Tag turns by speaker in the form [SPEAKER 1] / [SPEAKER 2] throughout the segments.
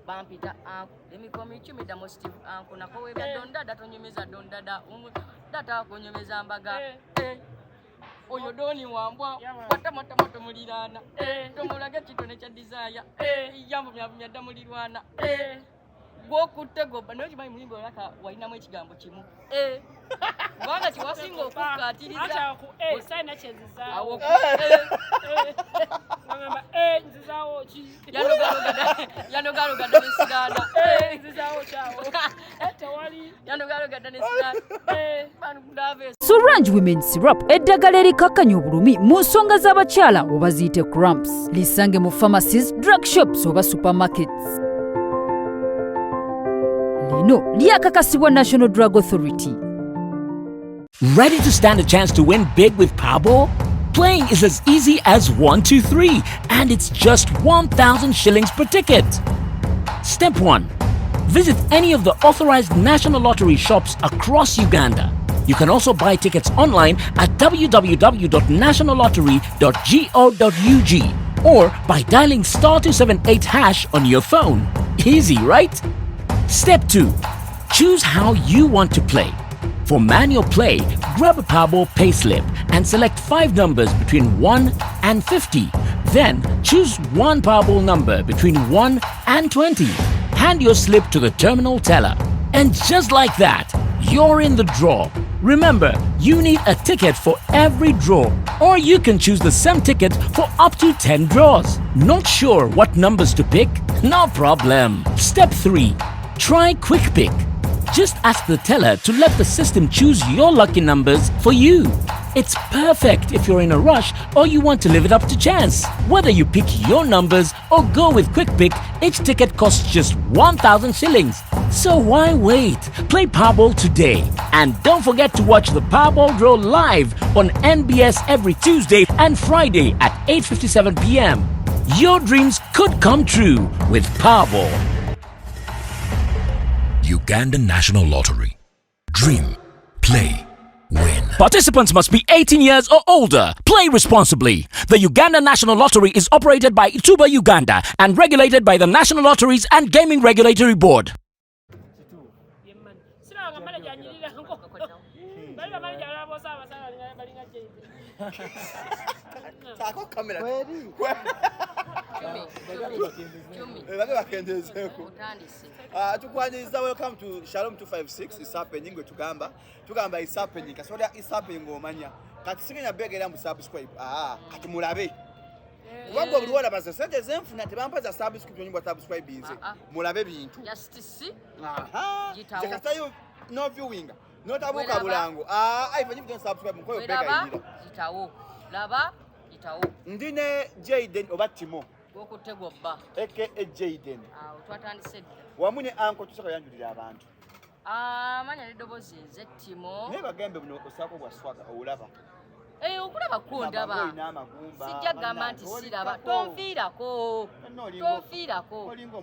[SPEAKER 1] Bampita emikomo 10 damo Steve anko nako webya dondada tonyumeza dondada data konyumeza mbaga oyo doni wambwa watamata mulirana tomulaga kitone kya desire yambo myada mulirwana gwokutegoba noki bayi mulimbo laka walinamu ekigambo kimu Wanga chiwasinga okukatiriza
[SPEAKER 2] acha ku sana cheziza
[SPEAKER 1] awo
[SPEAKER 2] ngamba nzizawo chi
[SPEAKER 1] yanogalo gada nesigana
[SPEAKER 2] nzizawo chawo tawali
[SPEAKER 1] yanogalo gada nesigana banu kudave
[SPEAKER 3] Sorange Women Syrup eddagala erikakkanya obulumi mu nsonga z'abakyala oba ziyite cramps lisange mu pharmacies, drug shops oba supermarkets. Lino lyakakasibwa National Drug Authority.
[SPEAKER 4] Ready to stand a chance to win big with Powerball? Playing is as easy as 1, 2, 3, and it's just 1,000 shillings per ticket. Step 1. Visit any of the authorized National Lottery shops across Uganda. You can also buy tickets online at www.nationallottery.go.ug or by dialing *278# on your phone. Easy, right? Step 2. Choose how you want to play. For manual play, grab a Powerball payslip and select 5 numbers between 1 and 50. Then choose one Powerball number between 1 and 20. Hand your slip to the terminal teller. And just like that, you're in the draw. Remember, you need a ticket for every draw, or you can choose the same ticket for up to 10 draws. Not sure what numbers to pick? No problem. Step 3. Try Quick Pick. Just ask the teller to let the system choose your lucky numbers for you. It's perfect if you're in a rush or you want to live it up to chance. Whether you pick your numbers or go with Quick Pick, each ticket costs just 1,000 shillings. So why wait? Play Powerball today. And don't forget to watch the Powerball draw live on NBS every Tuesday and Friday at 8:57 p.m. Your dreams could come true with Powerball.
[SPEAKER 5] Uganda National Lottery. Dream, play, win.
[SPEAKER 4] Participants must be 18 years or older. Play responsibly. The Uganda National Lottery is operated by Ituba Uganda and regulated by the National Lotteries and Gaming Regulatory Board.
[SPEAKER 6] Welcome to Shalom 256. It's happening with Tugamba it's happening kasoda it's happening omanya kati singa begera mu subscribe kati mulabe wabwo buliwala basa sente zenfuna tebampaza subscribe nyimbo subscribe inze mulabe bintu
[SPEAKER 1] justice
[SPEAKER 6] jitawo no viewing no tabuka bulango ifa don't subscribe mkoyo bega yira
[SPEAKER 1] jitawo laba jitawo
[SPEAKER 6] ndine Jayden obatimo
[SPEAKER 1] okutegwa bba
[SPEAKER 6] Jayden
[SPEAKER 1] twatandise
[SPEAKER 6] wamune anko tusaka yanjulira abantu
[SPEAKER 1] manya lidobozi nze Timo
[SPEAKER 6] ne bagambe buno osako bwa swaga olaba
[SPEAKER 1] okulaba kundaba sijja gamba nti siraba tonfiirako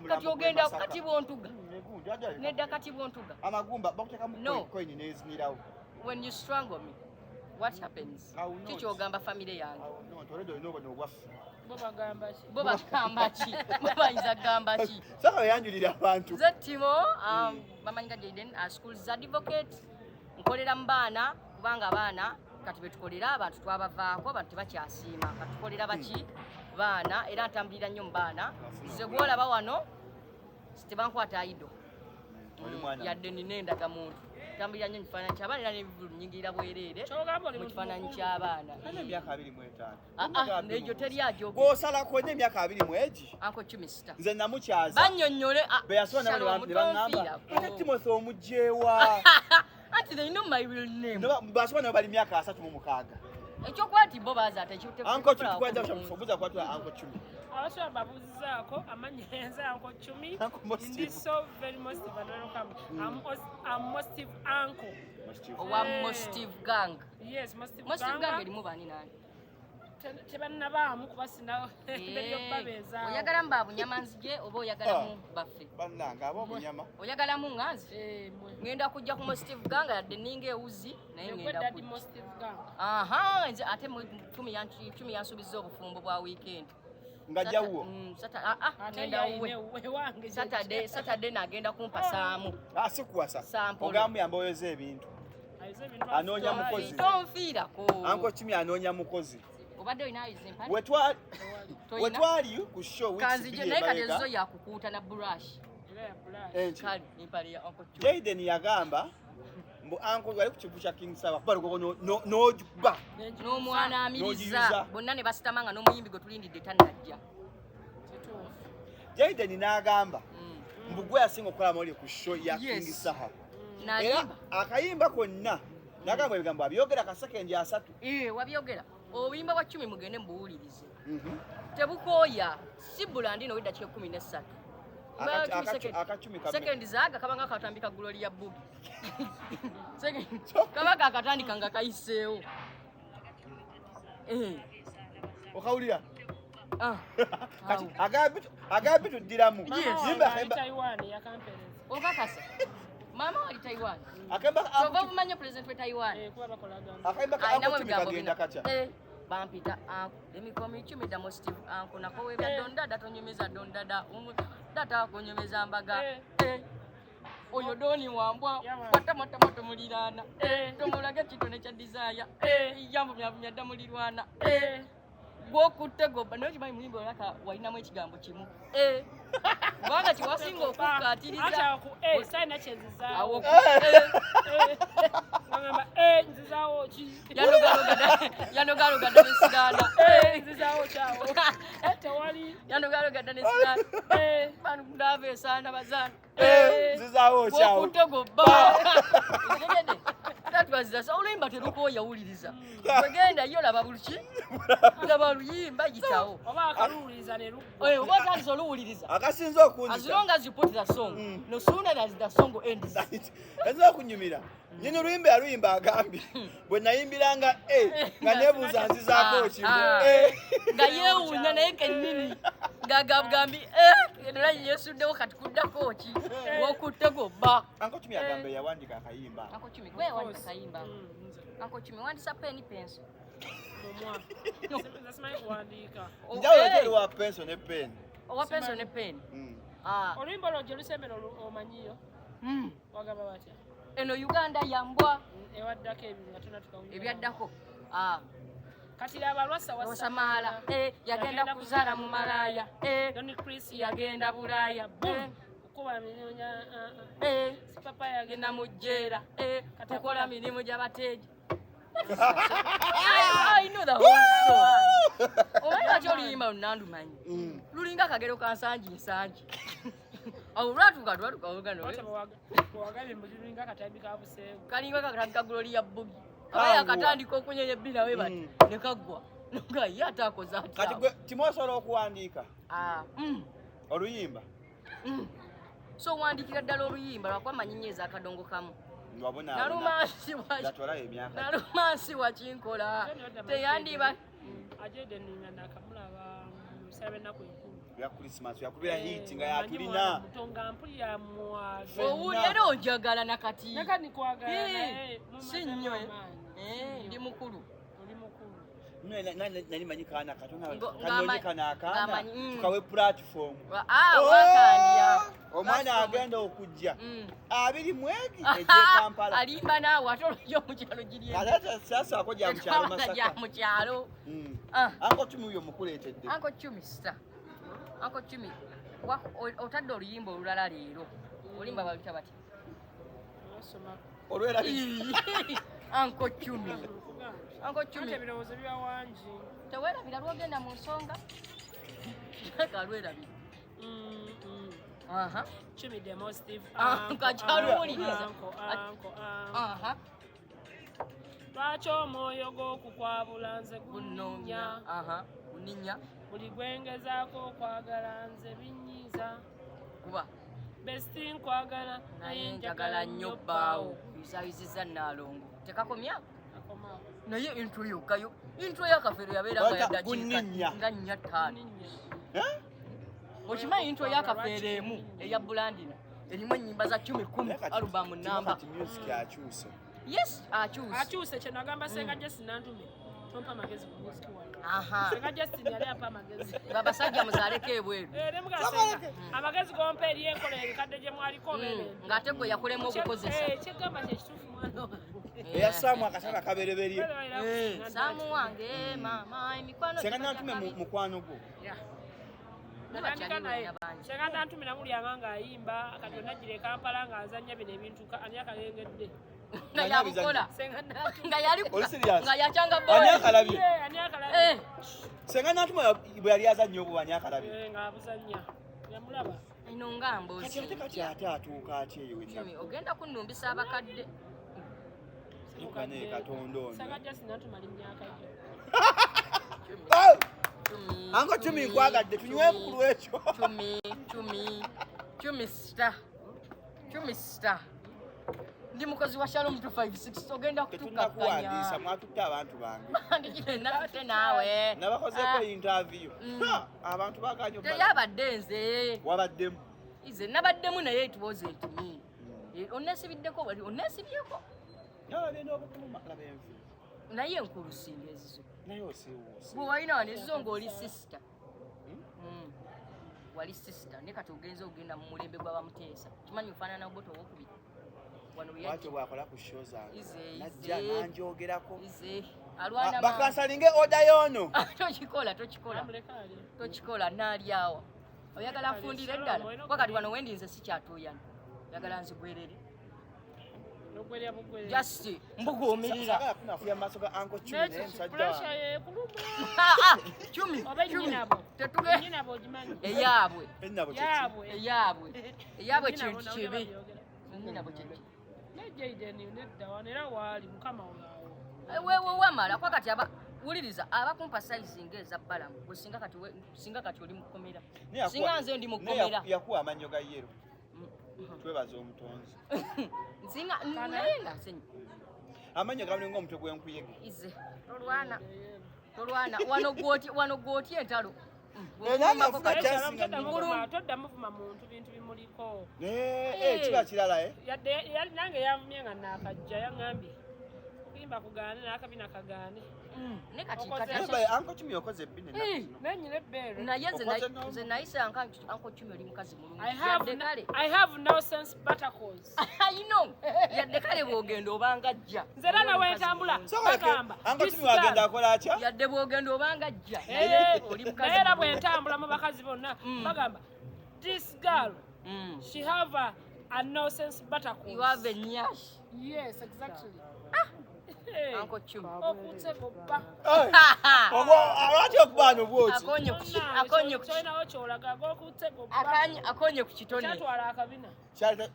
[SPEAKER 1] kati ogenda kati bwontuga nedda kati bwontuga
[SPEAKER 6] amagumba bakuteka mu coin nezinirawo.
[SPEAKER 1] When you strangle me what happens? Kicho ogamba family yange Boba gamba ki bayinza gamba ki
[SPEAKER 6] saka yanjulira abantu
[SPEAKER 1] nze Timo bamanyika Jayden schools advocate nkolera mu baana kubanga abaana kati betukolera abantu twabavaako abantu tebakyasiima katukolera baki baana era ntambulira nnyo mu baana nze gwolaba wano tebankwata ayido yadde ninendaga muntu tambulira nnyo kifaananyi ky'abaana era n'ebivulu nyingira bwereere mu kifaananyi ky'abaana
[SPEAKER 6] emyaka 25
[SPEAKER 1] n'egyo teri ajoga
[SPEAKER 6] gwosalako n'emyaka 20
[SPEAKER 1] anko Chumisita
[SPEAKER 6] nze namukyaza
[SPEAKER 1] bannyonnyole
[SPEAKER 6] beyasona bangamba Timothy omugyewa
[SPEAKER 1] anti they know my real name
[SPEAKER 6] basona bali myaka 36
[SPEAKER 1] ekyokwati bo bazaata
[SPEAKER 6] anko Chumi kwanza ushabuza kwatu anko Chumi
[SPEAKER 2] abasha babuzaako amanyenza anko Chumi ndi so very most welcome I'm Mostive uncle
[SPEAKER 1] wa Mostive gang
[SPEAKER 2] yes Mostive
[SPEAKER 1] gang elimu bani nani
[SPEAKER 2] tebanna baamu kubasina beriyo babeza
[SPEAKER 1] oyagala mbabu nyamanzige oba oyagala mu baffe
[SPEAKER 6] bannanga abo bunyama
[SPEAKER 1] oyagala mu nganzi ngenda kujja ku Mostive gang yadde ninga ewuzi naye ngenda ku
[SPEAKER 2] Mostive gang
[SPEAKER 1] nze ate Chumi yansubiza obufumbo bwa weekend
[SPEAKER 6] ngajjawo
[SPEAKER 1] Saturday nagenda kumpasaamu
[SPEAKER 6] sikuwasa
[SPEAKER 1] Sample.
[SPEAKER 6] ogambu yamboyeza ebintu anoonya mukozi
[SPEAKER 1] tonfiirako
[SPEAKER 6] Uncle Chimmy anoonya mukozi
[SPEAKER 1] obadde olina ayize empale
[SPEAKER 6] wetwali ku show
[SPEAKER 1] kanzije naye kati ezo yakukuuta na brush kale empale ya Uncle Chimmy
[SPEAKER 6] Jaden yagamba mbu uncle wali ku kivu kya King Sawa baloko n'ojuba
[SPEAKER 1] n'omwana amiriza
[SPEAKER 6] N'ogiyiza.
[SPEAKER 1] bonna ne basitama nga n'omuyimbi gwe tulindidde tannajja
[SPEAKER 6] Jaden n'agamba mbu gwe yasinga okukola mawulire ku show ya King
[SPEAKER 1] Yes.
[SPEAKER 6] Sawa era
[SPEAKER 1] nalimba
[SPEAKER 6] akayimba konna n'agamba ebigambo abyogera kasekendi 3
[SPEAKER 1] wabyogera obuyimba bwa 10 mugende mubuwulirize tebukooya si bulandi no wedda 13
[SPEAKER 6] akacumi kamwe
[SPEAKER 1] sekendi zaaga kabanga katambika Gloria Bugi kabanga akatandika nga kayiseewo
[SPEAKER 6] okawulira
[SPEAKER 1] Ah,
[SPEAKER 6] kati agabi tuddiramu
[SPEAKER 1] okakasa mama wali Taiwan
[SPEAKER 6] akayimba
[SPEAKER 1] kyova bumanye president we Taiwan
[SPEAKER 6] akayimba ka
[SPEAKER 1] ayinamu
[SPEAKER 6] Uncle Chimmy
[SPEAKER 1] ebigambo
[SPEAKER 6] kagenda
[SPEAKER 1] bina
[SPEAKER 6] katya
[SPEAKER 1] bampita emikomi 10 damo Steve anko nakowe bya dondada tonyemeza dondada data konyemeza mbaga oyo doni wambwa kwata moto mulirana tomulaga kitone kya desire yambo myavumya dda mulirwana gwokutego bano kimanyi mulimbo olaka walinamu ekigambo kimu kubanga kiwasinga okukatiriza
[SPEAKER 2] sayina kyenzizawo
[SPEAKER 1] awo
[SPEAKER 2] bagamba nzizawo ki
[SPEAKER 1] yanogalogada nesiganda
[SPEAKER 2] nzizawo kyawo tewali
[SPEAKER 1] yanogalogada nesiganda bandava esaana bazana
[SPEAKER 6] zizaawo kyawo
[SPEAKER 1] gwokutego bba tegede tatwazisa oluyimba terukooya wuliriza wegenda yo laba buluki laba luyimba yitawo
[SPEAKER 2] oba akaluwuliriza ne
[SPEAKER 1] oba otandisa oluwuliriza
[SPEAKER 6] akasinza
[SPEAKER 1] as
[SPEAKER 6] okunjita
[SPEAKER 1] long as you put the song no sooner as the song ends
[SPEAKER 6] enza okunyumira nyini oluyimba yaluyimba agambye bwe nayimbiranga nga nebuuza nzizaako kimu
[SPEAKER 1] nga yeewuunya naye kennyini ng'agagambi era yeesuddewo kati kuddako ki gw'okuttego bba
[SPEAKER 6] Uncle Chimmy agamba yawandika akayimba
[SPEAKER 1] Uncle Chimmy gwe yawandika kayimba Uncle Chimmy wandisa peni penso
[SPEAKER 2] simanyi kuwandiika
[SPEAKER 6] njawulo teri wa penso ne peni
[SPEAKER 1] owa penso ne peni
[SPEAKER 2] oluyimba olwo gye lusembera omanyiyo wagamba batya
[SPEAKER 1] eno Uganda yambwa
[SPEAKER 2] ewaddako ebyo nga tuna tukawulira
[SPEAKER 1] ebyaddako
[SPEAKER 2] kati laba lwasa
[SPEAKER 1] wasamaala yagenda kuzaala mu malaaya
[SPEAKER 2] Don Chris
[SPEAKER 1] yagenda bulaaya
[SPEAKER 2] okuba minyonya papa
[SPEAKER 1] genda
[SPEAKER 2] yagenda
[SPEAKER 1] mu jjeera tukola mirimu gy'abateegi I know the whole song. Omanyi lwaki oluyimba lunandumanyi lulinga akagero ka nsangi awo lwatuuka
[SPEAKER 2] wagambye muliringa akatambi ka buseebu
[SPEAKER 1] kalinga kakatambi ka Gloria Bugi abaye akatandika okunyenya ebbina we bati ne kaggwa nga ye ate akoze
[SPEAKER 6] kati gwe timosobola okuwandiika oluyimba
[SPEAKER 1] so wandikira ddala oluyimba lwakuba manyinyeeza akadongo kamu
[SPEAKER 6] wabona yatwala emyaka
[SPEAKER 1] nalumansi wakinkola teyandiba
[SPEAKER 2] ajedeninga nakamulaba musabe ennaku enkulu
[SPEAKER 6] ya Christmas yakubira hit nga yatulina
[SPEAKER 2] mutonga mpulira mwavu
[SPEAKER 1] owuli era onjagala nakati
[SPEAKER 2] nakati nikwagala naye
[SPEAKER 1] si nnyo ndi mukulu
[SPEAKER 2] oli mukulu
[SPEAKER 6] nali manyi kaana katonda kanyonyekana akaana tukawe platform
[SPEAKER 1] wakandya
[SPEAKER 6] omwana agenda okujja 2 mwezi ejje Kampala
[SPEAKER 1] alimba naawe ate olujja omukyalo giri
[SPEAKER 6] ate sasaako gya mukyalo Masaka
[SPEAKER 1] mukyalo
[SPEAKER 6] Uncle Chimmy uyo mukuleetedde
[SPEAKER 1] Uncle Chimmy sita Uncle Chimmy otadde oluyimba olulala leero olimba baluyita bati
[SPEAKER 6] olwera
[SPEAKER 1] Uncle Chimmy Uncle Chimmy
[SPEAKER 2] ebirowoozo byawangi
[SPEAKER 1] teweerabira lwogenda mu nsonga kalwerabira
[SPEAKER 2] Chimmy Demo Steve
[SPEAKER 1] kakyalowuliriza
[SPEAKER 2] lwaki omwoyo gw'okukwabula nze
[SPEAKER 1] gunonya guninnya
[SPEAKER 2] buli gwengezaako okwagala nze binyiiza
[SPEAKER 1] kuba
[SPEAKER 2] besti nkwagala
[SPEAKER 1] naye njagala nnyo bbaawo yisayizizza Naalongo tekakomya naye intro yokkayo intro yakafeero yabeera nga yaddakiika nga 4-5 okimanyi intro yakafeero emu eya Bulandina erimu ennyimba za 10 alubamu namba
[SPEAKER 6] music akyuse
[SPEAKER 1] yes akyuse
[SPEAKER 2] kye nagamba senga Jesse Nantume tompa amagezi ku music wange.
[SPEAKER 1] Aha.
[SPEAKER 2] Senga Justin yali apa amagezi.
[SPEAKER 1] Babasajja muzaleko ebweru.
[SPEAKER 2] Ne mugasenga. Amagezi gompa eri enkola ebikadde gye mwaliko bere.
[SPEAKER 1] Ng'ate gwe yakulema okukozesa.
[SPEAKER 2] Kyegamba kye kituufu mwana wange.
[SPEAKER 6] Eyasaamu akasana kabereberye.
[SPEAKER 1] Saamu wange mama emikwano.
[SPEAKER 6] Senga natume mukwano gwo.
[SPEAKER 2] Natandika naye. Senga nantumira mulyanga ng'ayimba kati onagire Kampala ng'azannya bino ebintu ani akalengedde.
[SPEAKER 1] Nga yabukola. Nga yali nga yakyanga boy.
[SPEAKER 6] Ani akalabye?
[SPEAKER 2] Ani akalabye?
[SPEAKER 6] Senga natuma bwe yali azannya obwo ani akalabye?
[SPEAKER 2] Ng'abuzannya. Yamulaba.
[SPEAKER 1] Ino ngambo.
[SPEAKER 6] Kati ate atuuka atya eyo
[SPEAKER 1] Jimmy ogenda kunnumbisa abakadde.
[SPEAKER 6] Yukane Katonda ono.
[SPEAKER 2] Senga Justin natuma linnya akajjo.
[SPEAKER 6] Ango Chumi nkwagadde tunywe bukulu ekyo.
[SPEAKER 1] Chumi star. Ndi mukozi wa Shalom 256 ogenda kutukakanya.
[SPEAKER 6] Tunakuwandiisa mwatutte abantu bange.
[SPEAKER 1] Natutte naawe.
[SPEAKER 6] Nabakozeeko interview. Abantu baganye obala.
[SPEAKER 1] Teyabadde nze.
[SPEAKER 6] Wabaddemu.
[SPEAKER 1] Ize nabaddemu naye it wasn't me. Onesibiddeko wali onesibyeko.
[SPEAKER 6] Nabagenda okukuluma laba envi.
[SPEAKER 1] Naye nkulusinga ezizo.
[SPEAKER 6] Naye osiiwuuse.
[SPEAKER 1] Bwe walina wano ezizo ng'oli sister. Wali sister ne kati ogenza ogenda mu mulembe gw'abamuteesa. Kimanyi ofaanana oboto owokubiri.
[SPEAKER 6] Watu bwakola ku show zange.
[SPEAKER 1] Najja
[SPEAKER 6] nanjogerako.
[SPEAKER 1] Alwana
[SPEAKER 6] bakansalinge oda yono.
[SPEAKER 1] Tochikola nali awa. Oyagala afundire ddala. Wakati wano wendinze sikyatuyana. Oyagala nzigwerere. Just mbugumirira.
[SPEAKER 6] Saka kunafuya masoka anko Chumi ne msajja.
[SPEAKER 1] Chumi.
[SPEAKER 2] Tetuge. Nyinabo jimanyi.
[SPEAKER 1] Eyabwe.
[SPEAKER 2] Eyabwe
[SPEAKER 1] kintu kibi. Nyinabo kintu.
[SPEAKER 2] Jaideni nedda wanera wali mukama olawo.
[SPEAKER 1] Wewe wamala kwa kati wuliriza abakumpa size ngeza balamu kusinga kati oli mukomera. Singa nze ndi mukomera.
[SPEAKER 6] Yakuwa amanyo ga yero. Twebaza omutonzi.
[SPEAKER 1] Singa nayenga senyi.
[SPEAKER 6] Amanyo gamwe ng'omutwe gwenkuyege.
[SPEAKER 1] Ize. Tolwana wano gwoti entalo.
[SPEAKER 2] Todda muvuma muntu bintu bimuliko.
[SPEAKER 6] Kiba kirala
[SPEAKER 2] Yali nange yamye nga nakajja yangambye. Kuyimba kugaane n'akabina kagaane.
[SPEAKER 1] Ne kati
[SPEAKER 6] Anko Chumi okoze bine
[SPEAKER 2] nenyine bbeere.
[SPEAKER 1] Naye nze nayisa Anko Chumi oli mukazi mulungi.
[SPEAKER 2] I have no sense buttercles.
[SPEAKER 1] I know. Yadde kale bwogenda obanga ajja.
[SPEAKER 2] Nze era nawe ntambula. Bagamba.
[SPEAKER 6] Anko Chumi wagenda akola atya?
[SPEAKER 1] Yadde bwogenda obanga ajja.
[SPEAKER 2] Oli mukazi. Naye era bwe ntambula mu bakazi bonna bagamba this girl she have a no sense buttercup.
[SPEAKER 1] You have a nyash.
[SPEAKER 2] Yes, exactly.
[SPEAKER 1] Uncle Chumi.
[SPEAKER 2] Okutse gobba.
[SPEAKER 6] Abati okubano bwoti.
[SPEAKER 1] Akonye ku.
[SPEAKER 2] China ocholaga okutse gobba.
[SPEAKER 1] Akonye ku kitone.
[SPEAKER 2] Kyatwala akabina.
[SPEAKER 6] Kyalita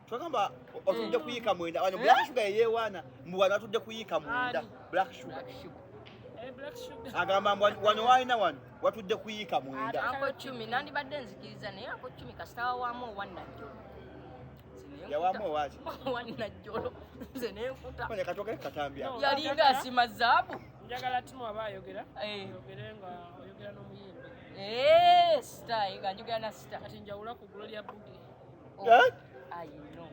[SPEAKER 6] twagamba otudde kuyika mwenda. Wano Black Sugar yewana mbuwana atudde kuyika mwenda. Black Sugar.
[SPEAKER 2] Black Sugar.
[SPEAKER 6] Agamba wano waina wano watudde kuyika mwenda.
[SPEAKER 1] Uncle Chumi nandibadde nzikiriza naye Uncle Chumi kasitawa waamu wannajjo.
[SPEAKER 6] Yawamu wachi?
[SPEAKER 1] Wannajjolo. Nze nenkuta.
[SPEAKER 6] Kone katoke katambya.
[SPEAKER 1] Yalinga asima zaabu.
[SPEAKER 2] Njagala timu aba ayogera. Ayogera nga oyogera n'omuyimbi.
[SPEAKER 1] Star nga njogera na star.
[SPEAKER 2] Kati njawula ku Gloria Bugi.
[SPEAKER 1] I know.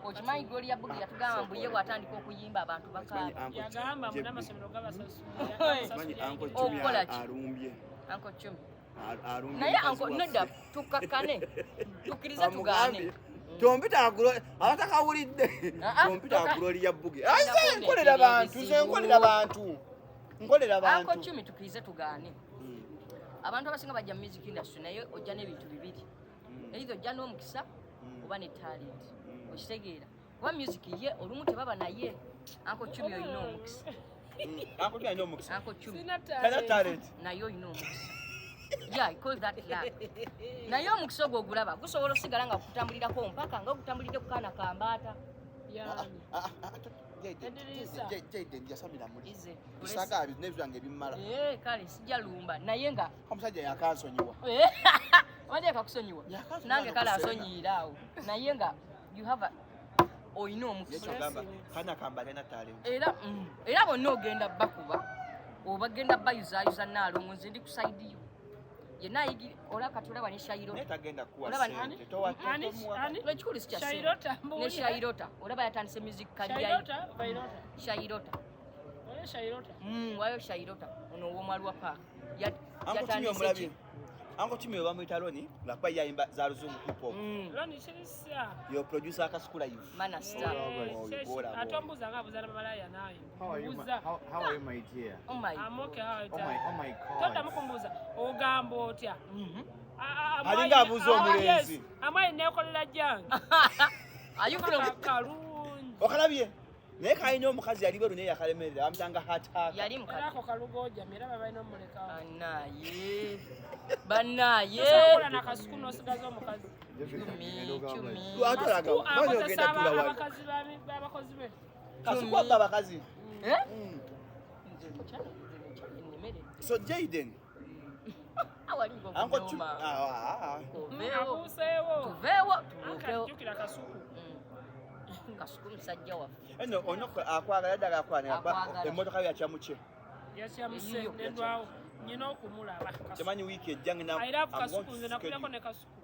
[SPEAKER 1] Okimanyi Gloria Bugi yatugamba mbu ye bw'atandika okuyimba abantu bakaaba.
[SPEAKER 2] Yagamba mu n'amasomero g'abasasula.
[SPEAKER 6] Manyi Uncle Chumi alumbye.
[SPEAKER 1] Uncle Chumi.
[SPEAKER 6] Alumbye.
[SPEAKER 1] Naye Uncle nedda tukakkane. Tukkirize tugaane.
[SPEAKER 6] Tompita aguloli abatakawulidde. Tompita aguloli ya Bugi. Aise nkolera bantu. Nkolera bantu.
[SPEAKER 1] Uncle Chumi tukkirize tugaane. Abantu abasinga bajja mu music industry naye ojja n'ebintu bibiri. Either ojja n'omukisa oba ne talent. Okitegeera. Kuba music ye olumu tebaba naye. Uncle Chumi oyina omukisa.
[SPEAKER 6] Uncle Chumi ayina omukisa.
[SPEAKER 1] Uncle Chumi.
[SPEAKER 6] Kana talent.
[SPEAKER 1] Naye oyina omukisa. Yeah, I call that luck. Naye omukisa ogwo ogulaba gusobola osigala nga kutambulirako mpaka nga okutambulidde ku kaana kambaata.
[SPEAKER 6] Jaden yasamira muri. Isaka abi nebyange bimala.
[SPEAKER 1] Kale sijja lumba naye nga
[SPEAKER 6] omusajja yakansonyiwa.
[SPEAKER 1] Wajja kakusonyiwa. Nange kale asonyiira awo. Naye nga you have a oyina omukisa.
[SPEAKER 6] Kana kambaata na talent.
[SPEAKER 1] Era bonna ogenda bakuba. Obagenda bayuzayuza naalongoze ndi kusaidiyo. Yena ayigi ola katulaba ne Shairota.
[SPEAKER 6] Netagenda kuwa sente.
[SPEAKER 1] Lwekikulu si kya
[SPEAKER 2] Shairota.
[SPEAKER 1] Ne Shairota. Olaba yatandise music career.
[SPEAKER 2] Shairota.
[SPEAKER 1] Shairota. wayo Shairota ono w'omwali wa park
[SPEAKER 6] Anko Chumi omulabye. Anko Chumi bamuyita Loni ngakuba yayimba za luzungu hip hop.
[SPEAKER 2] Loni kirisa.
[SPEAKER 6] Yo producer akasukula you.
[SPEAKER 1] Mana star.
[SPEAKER 2] Atombuza ngabuza na malaya naye.
[SPEAKER 7] How are you, my dear?
[SPEAKER 1] Oh my.
[SPEAKER 2] I'm okay, how are you?
[SPEAKER 7] Oh my God.
[SPEAKER 2] Tonda mukumbuza ogamba otya.
[SPEAKER 6] Alinga abuza omulenzi.
[SPEAKER 2] Amayi nekolera jange.
[SPEAKER 1] Ayukulo
[SPEAKER 2] kalungi.
[SPEAKER 6] Okalabye. Naye kayina omukazi yali bweru naye yakalemerera amutanga hataka.
[SPEAKER 1] yali mukala.
[SPEAKER 2] Ako kalugoja mera babayina omuleka.
[SPEAKER 1] Anaye. Banaye.
[SPEAKER 2] Sokola nakasuku nosigaza omukazi.
[SPEAKER 1] Chumi.
[SPEAKER 6] Lwatolaga. Mwana ogenda tula wali.
[SPEAKER 2] Abakazi babakozi be.
[SPEAKER 6] Kasuku abba abakazi. So Jaden.
[SPEAKER 1] Awali ngo.
[SPEAKER 6] Anko Chumi.
[SPEAKER 1] Tuvewo.
[SPEAKER 2] Akajukira kasuku.
[SPEAKER 1] Kasuku musajja wa.
[SPEAKER 6] Eno onoko akwagala ddala akwana emmotoka yakyamuke.
[SPEAKER 2] Yakyamuse nendwawo. Nyina okumulaba.
[SPEAKER 6] Temanyi wiki ejjange na.
[SPEAKER 2] I love kasuku nze nakulako ne kasuku.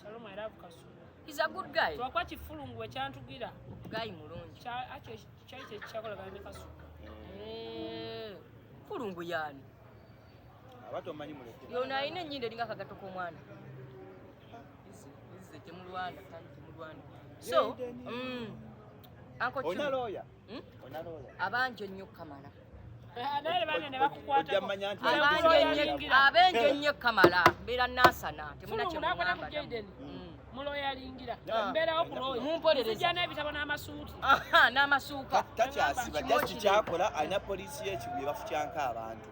[SPEAKER 2] Shalom, I love kasuku.
[SPEAKER 1] He's a good guy.
[SPEAKER 2] Twakwa kifulungu ekyantugira.
[SPEAKER 1] Guy mulungi.
[SPEAKER 2] Kyali kyakolagana ne kasuku.
[SPEAKER 1] Fulungu yani.
[SPEAKER 6] Abato manyi muleke.
[SPEAKER 1] Yona ayina enyindo eringa akagato k'omwana. Izze temulwana kandi temulwana. So, Uncle Chumi.
[SPEAKER 6] Ona lawyer. Ona lawyer.
[SPEAKER 1] Abanje nnyo Kamala.
[SPEAKER 2] Naye bane ne bakukwata.
[SPEAKER 1] Abenje nnyo Kamala. Mbeera nasana. Temuna kye
[SPEAKER 2] mungamba. Muloya alingira. Mbeera okuloya.
[SPEAKER 1] Mumpolereza.
[SPEAKER 2] Sijja n'ebitabo n'amasuuti.
[SPEAKER 1] N'amasuuka.
[SPEAKER 6] Takyasiba just kyakola alina poliisi y'ekibuye bafutyanka abantu.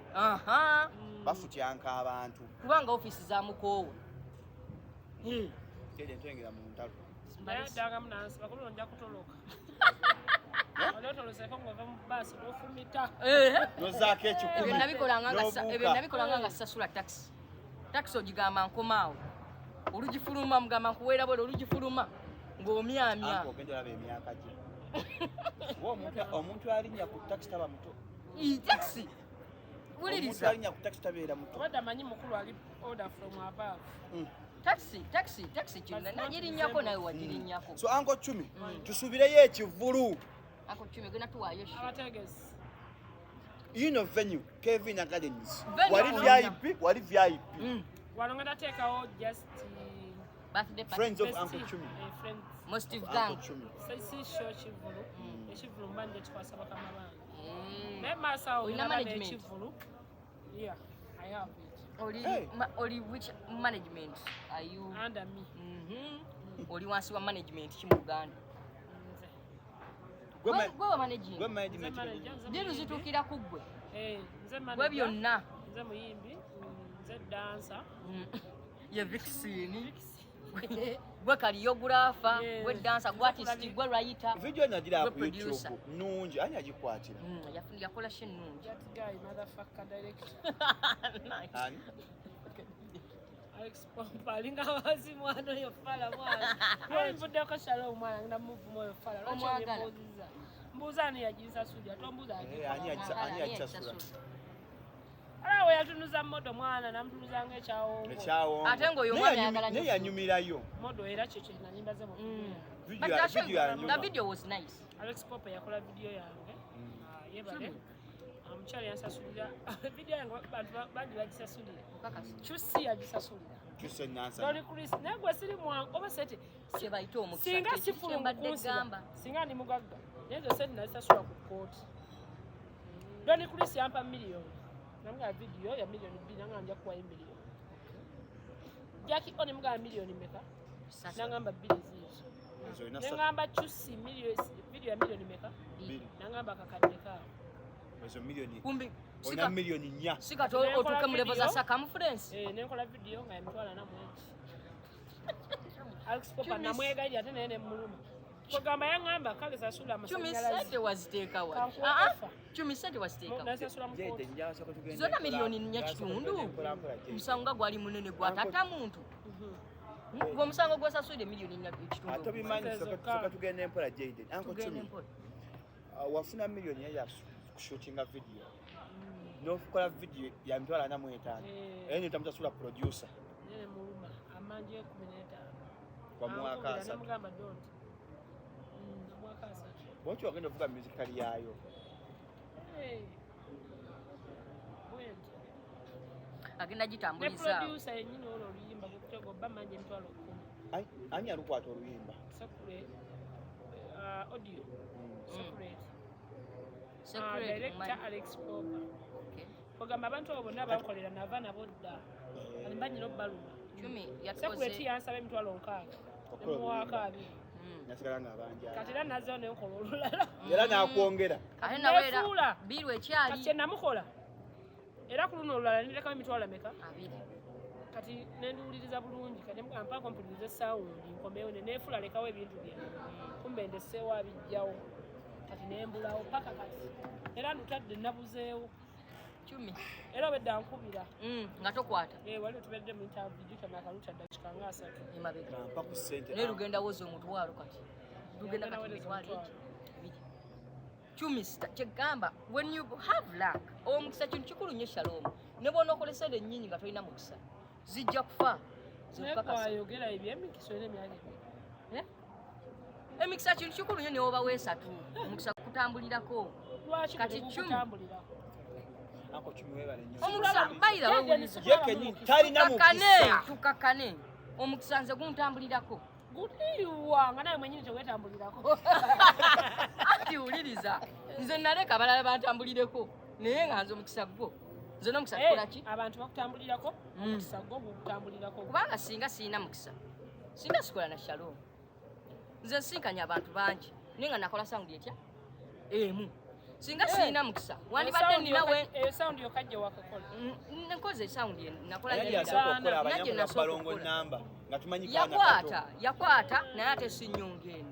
[SPEAKER 6] Bafutyanka abantu.
[SPEAKER 1] Kubanga ofiisi za mukoowe.
[SPEAKER 6] Kede ntengera mu ntalo.
[SPEAKER 2] Danga mnansi bakulu nja kutoloka. Olotoloseko ngova mu basi ofumita.
[SPEAKER 6] Nozaako ekikumi.
[SPEAKER 1] Ebyo nabikolanga nga sasula taxi. Taxi ogigamba nkomaawo. Olugifuluma mugamba nkuweera bwera olugifuluma ng'omyamya.
[SPEAKER 6] Anko ogenda olaba emyaka gye. Omuntu alinnya ku taxi taba muto.
[SPEAKER 1] Taxi. Wuliriza.
[SPEAKER 6] Omuntu alinnya ku taxi tabeera muto.
[SPEAKER 2] Obadde amanyi mukulu ali order from above.
[SPEAKER 1] Taxi kino nagirinnyako nawe wagirinnyako.
[SPEAKER 6] So Uncle Chumi, tusubireyo ekivulu.
[SPEAKER 1] Uncle Chumi gena tuwaayo shi.
[SPEAKER 2] Abategesi.
[SPEAKER 6] You know venue, Kevin Gardens. Wali VIP.
[SPEAKER 2] Wano ngenda teekawo just
[SPEAKER 1] birthday party.
[SPEAKER 6] Friends of Uncle Chumi.
[SPEAKER 2] Friends.
[SPEAKER 1] Most of gang.
[SPEAKER 2] Si show kivulu. Ekivulu mbanje kikwasa bakama bange. Member sawo
[SPEAKER 1] Olina management.
[SPEAKER 2] Ekivulu. Yeah, I have it.
[SPEAKER 1] Oli which management are you?
[SPEAKER 2] Under me.
[SPEAKER 1] Oli wansi wa management ki mu Uganda? Gwe managing.
[SPEAKER 6] Gwe management.
[SPEAKER 1] Diru zituukira ku ggwe.
[SPEAKER 2] Nze manager.
[SPEAKER 1] Gwe byonna.
[SPEAKER 2] Nze muyimbi. Nze dancer.
[SPEAKER 1] Ye vixen. Gwe choreographer, gwe dancer, gwe artist, gwe writer.
[SPEAKER 6] Video nagira ku YouTube. Nungi ani agikwatira.
[SPEAKER 1] Yakola she nungi.
[SPEAKER 2] That guy motherfucker director.
[SPEAKER 6] Ani?
[SPEAKER 2] Alex Pompa alinga wazi mwana yo fala mwana. Kwa mvude ko Shalom mwana ngina move moyo fala.
[SPEAKER 1] Omwagala.
[SPEAKER 2] Mbuza ani yajisa sudi atombuza ani.
[SPEAKER 6] Ani yajisa sudi.
[SPEAKER 2] Ala we yatunuza modo mwana namtunuza ngechawo.
[SPEAKER 6] Echawo.
[SPEAKER 1] Ate ngo yo mwana yagala
[SPEAKER 6] ne yanyumirayo.
[SPEAKER 2] Modo era cheche na nyimba ze mo.
[SPEAKER 1] The video was nice.
[SPEAKER 2] Alex Pompa yakola video yange. Yebale. Amuchali yansasulira. Video yange bantu bandi bagisasulira. Chusi yagisasulira.
[SPEAKER 6] Chusi nansa.
[SPEAKER 2] Doni Chris nagwe siri mwango oba sete.
[SPEAKER 1] Sebayita omukisa.
[SPEAKER 2] Singa sifulu
[SPEAKER 1] mbadde gamba.
[SPEAKER 2] Singa ndi mugagga. Nezo sete nasasula ku court. Doni Chris yampa million. Namga video ya million 2 nanga anja kuwa million. Jackie oni mga million meka. Nangamba 2 zizo. Nangamba chusi million video ya million meka. Nangamba kakadeka.
[SPEAKER 6] Ezo milioni.
[SPEAKER 1] Kumbi.
[SPEAKER 6] Ona milioni nya.
[SPEAKER 1] Sika to otuke mu level za circumference.
[SPEAKER 2] Nenkola video nga emitwala na mwezi. Alex Pompa na mwega ili atene ene muluma. Kugamba yangamba kale sasula amasanyalazi.
[SPEAKER 1] Chumi sente waziteeka wa. Chumi sente waziteeka.
[SPEAKER 2] Nasasula mukoti.
[SPEAKER 1] Zona milioni nya kitundu. Musanga gwali munene gwatata muntu. Gwo musango gwasasule milioni nya kitundu.
[SPEAKER 6] Atobimanyi soka tugende empola Jaden. Uncle Chumi. Wafuna milioni ya kushootinga video. No kukola video ya mtwala na mwetano. Eni utamtasula producer.
[SPEAKER 2] Nene muluma amanje 15.
[SPEAKER 6] Kwa mwaka asa.
[SPEAKER 2] Namugamba don't. Mwaka asa.
[SPEAKER 6] Bwoti wagenda vuga musical yayo.
[SPEAKER 2] bwenti
[SPEAKER 1] agenda
[SPEAKER 2] ne
[SPEAKER 1] gitambuliza
[SPEAKER 2] producer yennyini olwo oluyimba gutego oba manje emitwalo 10
[SPEAKER 6] ani alukwata oluyimba
[SPEAKER 2] separate audio separate
[SPEAKER 1] Secret,
[SPEAKER 2] director
[SPEAKER 1] man.
[SPEAKER 2] Alex Popa
[SPEAKER 1] Okay.
[SPEAKER 2] ogamba abantu abo bonna bankolera nava nabo dda alimba nyina obbaluma
[SPEAKER 1] Chumi
[SPEAKER 2] separate
[SPEAKER 1] yakoze
[SPEAKER 2] yansaba emitwalo 6 nemuwaako 2
[SPEAKER 6] nasigala ng'abanja
[SPEAKER 2] kati era nazeo nenkola olulala
[SPEAKER 6] era n'akwongera
[SPEAKER 1] ate naweera
[SPEAKER 2] Nefuula.
[SPEAKER 1] biru
[SPEAKER 2] kati
[SPEAKER 1] ekyali
[SPEAKER 2] kyenamukola era ku luno olulala ndirekamu emitwalo meka
[SPEAKER 1] abiri
[SPEAKER 2] kati nendiwuliriza bulungi kati mpaako mpuliriza esawundi nkomewo neneefula lekawo ebintu byange kumbe ndeseewo abijjawo kati nembulawo paka kati era ndutadde nabuzeewo
[SPEAKER 1] Chumi
[SPEAKER 2] era obedda nkubira
[SPEAKER 1] nga tokwata
[SPEAKER 2] wali otubedde mu interview jukana akaluta dakiika nga 3
[SPEAKER 1] emabega
[SPEAKER 6] mpa ku ssente
[SPEAKER 1] naye lugenda woza omutwalo kati lugenda kati emitwalo ebiri Chumi sita kyegamba when you have luck omukisa kintu kikulu nnyo Shalom ne bw'onookolesa ede ennyinyi nga tolina mukisa zijja kufa zikukakasa
[SPEAKER 2] ayogera ebyemikiso era emyali
[SPEAKER 1] emikisa kintu kikulu nnyo newoba weesatu omukisa kutambulirako
[SPEAKER 2] lwaki
[SPEAKER 1] Kati
[SPEAKER 2] kutambulirako
[SPEAKER 6] ako Chumi weebale nnyo
[SPEAKER 1] omukisa bayira wewuliza
[SPEAKER 6] ye kenyini talina mukisa
[SPEAKER 1] tukakane omukisa nze guntambulirako
[SPEAKER 2] guliwa nga nawe mwenyini tewetambulirako
[SPEAKER 1] ati wuliriza nze naleka abalala bantambulireko naye nga nze omukisa gwo nze n'omukisa tukola ki
[SPEAKER 2] abantu bakutambulirako omukisa gwo gukutambulirako
[SPEAKER 1] kubanga singa sirina mukisa singa sikola na Shalom nze nsinkanya abantu bangi naye nga nakola sawundi etya emu singa sirina mukisa wandibadde ninawe
[SPEAKER 2] eyo sawundi yokajja wakakola
[SPEAKER 1] nkoze sawundi nakola
[SPEAKER 6] yali
[SPEAKER 1] nenda
[SPEAKER 6] yasooka okukola
[SPEAKER 1] Najje
[SPEAKER 6] abanyamu
[SPEAKER 1] nasooka
[SPEAKER 6] balongo
[SPEAKER 1] okukola.
[SPEAKER 6] namba nga tumanyi
[SPEAKER 1] yakwata naye ate si nnyonga eno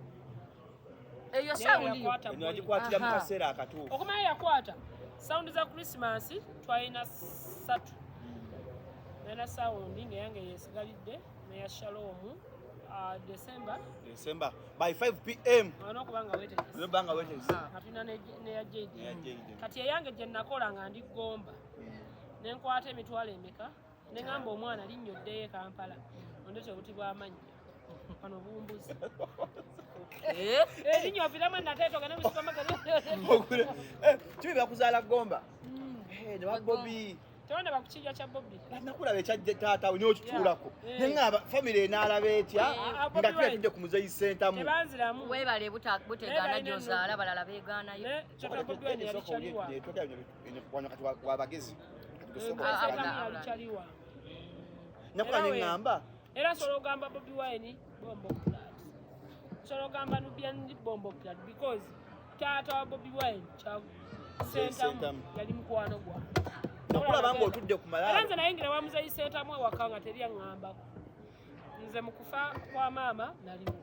[SPEAKER 1] eyo sawundi yo
[SPEAKER 6] eno yagikwatira mu
[SPEAKER 1] Aha.
[SPEAKER 6] kaseera akatuufu
[SPEAKER 2] okumanya yakwata sawundi za krismasi twalina 3 nalina sawundi ngayange yesigalidde neya shalomu December
[SPEAKER 6] December by 5 pm
[SPEAKER 2] olina okubanga wetegese
[SPEAKER 6] nobanga wetegese
[SPEAKER 2] nga tulina neya jade
[SPEAKER 6] Neya Jade.
[SPEAKER 2] kati eyange gye nakola nga ndi Gomba nenkwata emitwalo emeka neŋŋamba omwana linnyoddeyo Kampala ondete obuti bw'amannyo wano bumbuzi erinnya oviramu enateetoga ne musupamaketi
[SPEAKER 6] Chumi bakuzaala Gomba ne babobi
[SPEAKER 2] tewanda bakukirya kya Bobby
[SPEAKER 6] nakulaba ekyajja taatawe n'okituulako neŋŋamba famire enaalaba etya nga tuletudde ku muzeyi sentamu
[SPEAKER 2] tebanziramu
[SPEAKER 1] webale butegaana gy'ozaala balala beegaanayo
[SPEAKER 2] ne kyota Bobby wene yali kyaliwa
[SPEAKER 6] wano kati wabagezi
[SPEAKER 2] yali kyaliwa
[SPEAKER 6] nakuba neŋŋamba
[SPEAKER 2] era nsobola ogamba Bobby Wine bombo plat nsobola ogamba Nubian bombo plat because taata wa Bobby Wine sentamu yali mukwano gwa
[SPEAKER 6] nakulaba nga otudde ku
[SPEAKER 2] era
[SPEAKER 6] malaalo
[SPEAKER 2] nze nayingira wa muzeyi sentamu ewaka nga teri aŋŋambako nze mu kufa kwa maama naliwo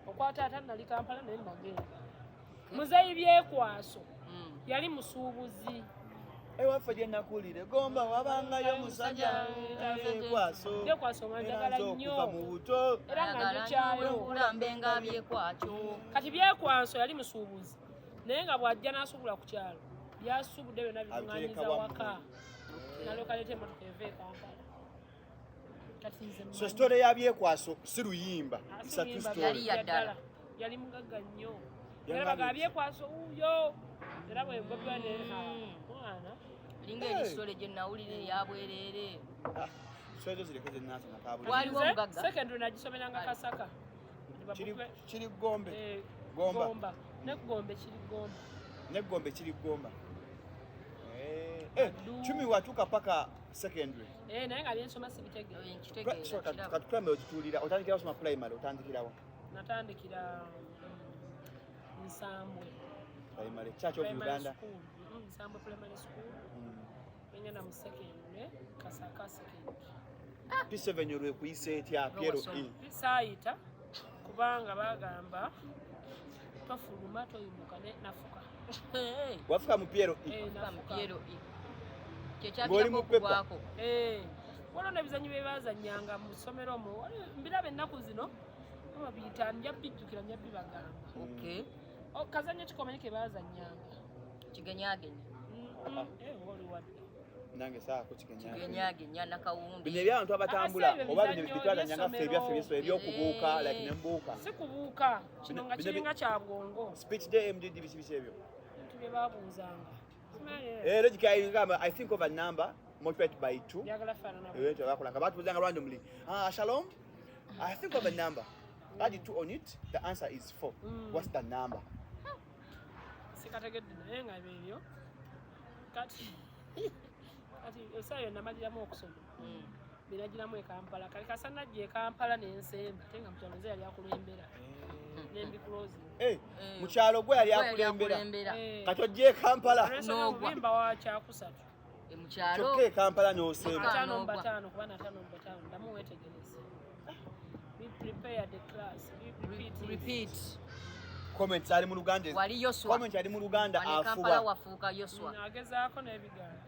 [SPEAKER 2] okwa taata nali Kampala naye nagenda muzeyi byekwaso yali musuubuzi
[SPEAKER 6] ewaffe gye nakulire Gomba wabangayo musajja byekwaso
[SPEAKER 2] byekwaso nga njagala nnyo
[SPEAKER 6] okuva mu buto
[SPEAKER 2] era nga njukyayo
[SPEAKER 1] kulambe nga byekwakyo
[SPEAKER 2] kati byekwaso yali musuubuzi naye nga bw'ajja n'asuubula ku kyalo byasuubudde byonna biŋŋanyiza waka nalyoka leeta emmotoka eva e Kampala kati nze
[SPEAKER 6] so sitole ya byekwaso si luyimba isatu
[SPEAKER 2] Yali
[SPEAKER 6] sitole
[SPEAKER 1] yaddala.
[SPEAKER 2] yali mugagga nnyo
[SPEAKER 6] Yali
[SPEAKER 2] era baga
[SPEAKER 6] mugagga.
[SPEAKER 2] byekwaso wuuyo era bwe Bobby Wine mwana
[SPEAKER 1] linga erisole gye nawulira eyabwereere
[SPEAKER 6] soezo zireke zennaasa nakabuli
[SPEAKER 1] Waliwo
[SPEAKER 2] Nze
[SPEAKER 1] omugagga?
[SPEAKER 2] secondary nagisomeranga Kasaka
[SPEAKER 6] kiri Gombe Gomba.
[SPEAKER 2] Gomba ne Gombe kiri Gomba
[SPEAKER 6] neggombe kiri Gomba Chumi watuuka paka secondary
[SPEAKER 2] naye nga byensoma sibitegeera
[SPEAKER 1] nkitegeera
[SPEAKER 6] katukulambe ogituulira otandikira osoma primary otandikirawo
[SPEAKER 2] natandikira Nsambwe
[SPEAKER 6] primary church of
[SPEAKER 2] primary
[SPEAKER 6] Uganda
[SPEAKER 2] school Nsambwe primary school ngenda mu secondary Kasaka secondary
[SPEAKER 6] P7 olwekuyisa etya Piero
[SPEAKER 2] saayita kubanga bagamba tofuluma toyimuka nafuka
[SPEAKER 6] wafuka mu Piero
[SPEAKER 2] nafuka
[SPEAKER 6] Ng'oli mu pepa.
[SPEAKER 1] kyekyabirakugwako
[SPEAKER 2] waliwo n'ebizanyo bye bazannyanga mu ssomero omwo mbiraba ennaku zino ama biyita nja bijjukira nja bibagamba kazanyo kikomanyi ke bazannyanga
[SPEAKER 1] kigenyagenya
[SPEAKER 2] oliwadde
[SPEAKER 6] nange saako kigenya
[SPEAKER 1] kigenyagenya nakawundi
[SPEAKER 6] bino ebyabantu abatambula oba bino bitwazanyanga ffe ebyaffe ebyokubuuka like nembuuka
[SPEAKER 2] si kubuuka kino nga kiringa kya bwongo
[SPEAKER 6] speech day MDD biki ebyo
[SPEAKER 2] bye babuuzanga.
[SPEAKER 6] Logically, I think of a number multiplied by 2.
[SPEAKER 2] Njagala faanana.
[SPEAKER 6] Batubuuzanga randomly. Shalom, I think of a number. Add 2 on it, the answer is 4. What's the number?
[SPEAKER 2] Sikategedde naye nga ebyo. Kati esaayo namaliramu okusoma. Binagiramu e Kampala. Kali kasana gye Kampala n'ensemba. Ate nga mukyalo nze yali akulembera.
[SPEAKER 6] Mu kyalo gwe yali akulembera. Kati ojje e Kampala.
[SPEAKER 2] N'ogwimba wa kyakusatu.
[SPEAKER 1] Mu kyalo.
[SPEAKER 6] Kyokka e Kampala n'osemba.
[SPEAKER 2] 5 kuba na 5 ndamu wetegereze. We prepare the class.
[SPEAKER 1] Repeat.
[SPEAKER 6] Comment ali mu Luganda.
[SPEAKER 1] Wali Yoswa.
[SPEAKER 6] Comment ali mu Luganda afuba.
[SPEAKER 1] Kampala wafuuka Yoswa.
[SPEAKER 2] Agezaako n'ebigambo.